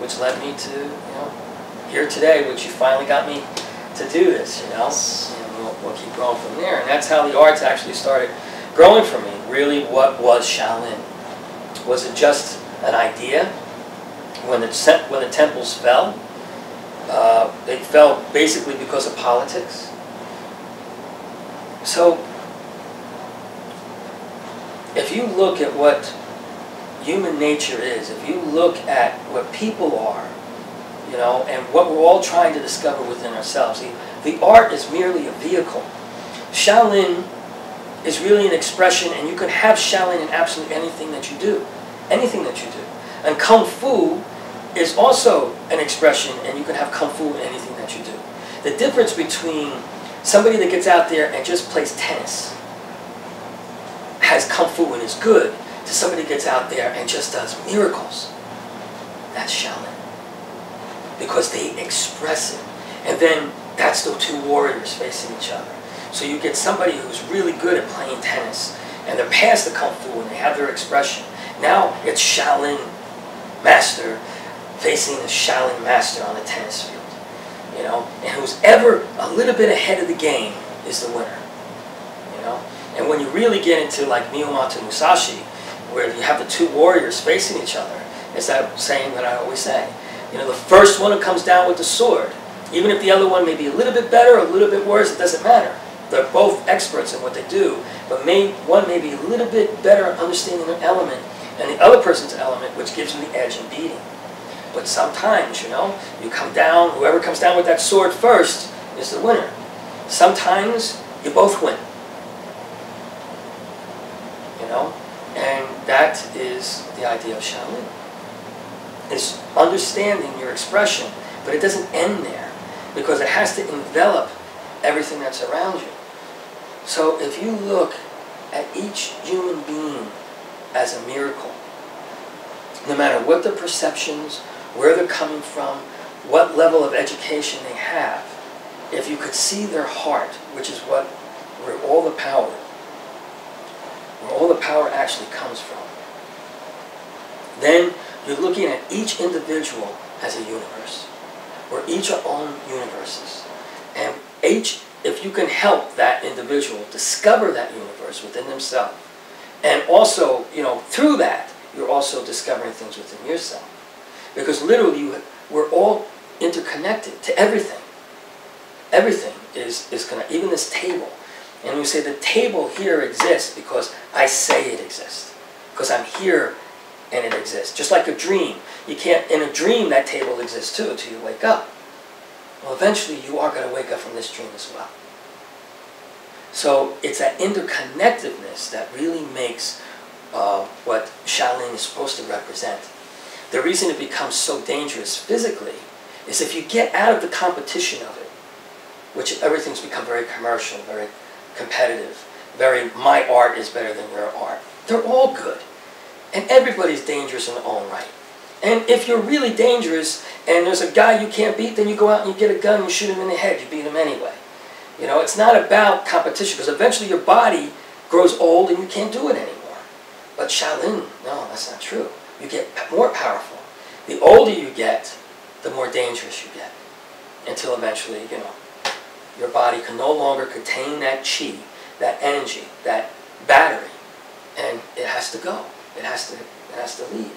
which led me to, here today, which you finally got me to do this, and we'll keep growing from there. And that's how the arts actually started growing for me. Really, what was Shaolin? Was it just an idea? When the temples fell, they fell basically because of politics. So, if you look at what human nature is, if you look at what people are, and what we're all trying to discover within ourselves, the art is merely a vehicle. Shaolin is really an expression, and you can have Shaolin in absolutely anything that you do. Anything that you do. And Kung Fu is also an expression, and you can have Kung Fu in anything that you do. The difference between somebody that gets out there and just plays tennis, has Kung Fu and is good, to somebody that gets out there and just does miracles, that's Shaolin. Because they express it. And then that's the two warriors facing each other. So you get somebody who's really good at playing tennis, and they're past the Kung Fu and they have their expression. Now it's Shaolin master facing the Shaolin master on the tennis field. And who's ever a little bit ahead of the game is the winner. And when you really get into like Miyamoto Musashi, where you have the two warriors facing each other, it's that saying that I always say. The first one who comes down with the sword, even if the other one may be a little bit better or a little bit worse, it doesn't matter. They're both experts in what they do, but one may be a little bit better at understanding their element and the other person's element, which gives them the edge in beating. But sometimes, you come down, whoever comes down with that sword first is the winner. Sometimes you both win. And that is the idea of Shaolin. It's understanding your expression, but it doesn't end there, because it has to envelop everything that's around you. So if you look at each human being as a miracle, no matter what their perceptions, where they're coming from, what level of education they have, if you could see their heart, which is where all the power actually comes from, then you're looking at each individual as a universe. We're each our own universes. And if you can help that individual discover that universe within themselves, and also, through that, you're also discovering things within yourself. Because literally, we're all interconnected to everything. Everything is connected, even this table. And we say the table here exists because I say it exists. Because I'm here and it exists. Just like a dream. You can't, in a dream, that table exists too until you wake up. Well, eventually you are going to wake up from this dream as well. So it's that interconnectedness that really makes what Shaolin is supposed to represent. The reason it becomes so dangerous physically is if you get out of the competition of it, which everything's become very commercial, very competitive, very my art is better than your art. They're all good. And everybody's dangerous in their own right. And if you're really dangerous and there's a guy you can't beat, then you go out and you get a gun and you shoot him in the head. You beat him anyway. It's not about competition, because eventually your body grows old and you can't do it anymore. But Shaolin, no, that's not true. You get more powerful. The older you get, the more dangerous you get. Until eventually, your body can no longer contain that chi, that energy, that battery, and it has to go. It has to leave.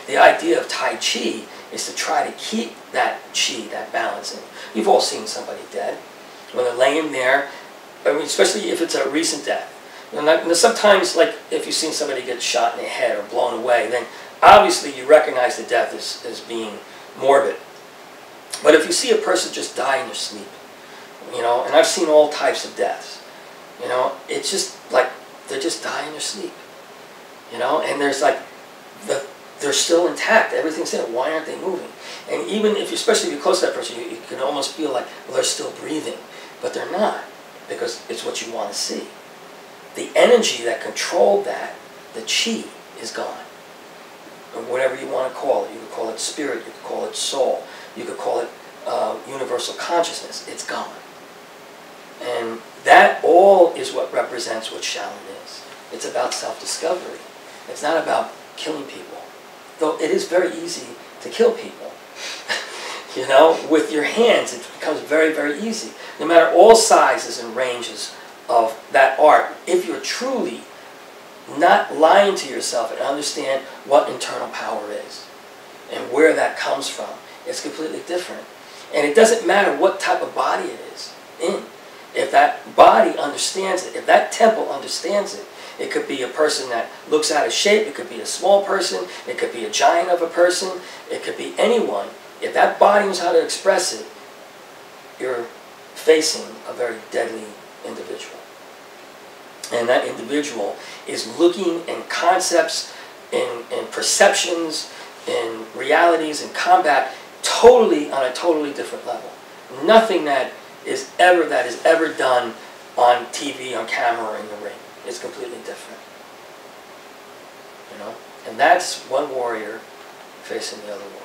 The idea of Tai Chi is to try to keep that chi, that balance. And you've all seen somebody dead. When they're laying there, especially if it's a recent death. Sometimes, like if you've seen somebody get shot in the head or blown away, then obviously you recognize the death as being morbid. But if you see a person just die in their sleep, and I've seen all types of deaths, it's just like they just die in their sleep. And there's like, they're still intact. Everything's there. Why aren't they moving? And even if, especially if you're close to that person, you can almost feel like, well, they're still breathing. But they're not, because it's what you want to see. The energy that controlled that, the chi, is gone. Or whatever you want to call it. You could call it spirit. You could call it soul. You could call it universal consciousness. It's gone. And that all is what represents what Shaolin is. It's about self-discovery. It's not about killing people. Though it is very easy to kill people. You know, with your hands, it becomes very, very easy. No matter all sizes and ranges of that art, if you're truly not lying to yourself and understand what internal power is and where that comes from, it's completely different. And it doesn't matter what type of body it is in. If that body understands it, if that temple understands it, it could be a person that looks out of shape, it could be a small person, it could be a giant of a person, it could be anyone. If that body knows how to express it, you're facing a very deadly individual. And that individual is looking in concepts, in perceptions, in realities, in combat, totally on a totally different level. Nothing that is ever done on TV, on camera, or in the ring. It's completely different. You know? And that's one warrior facing the other warrior.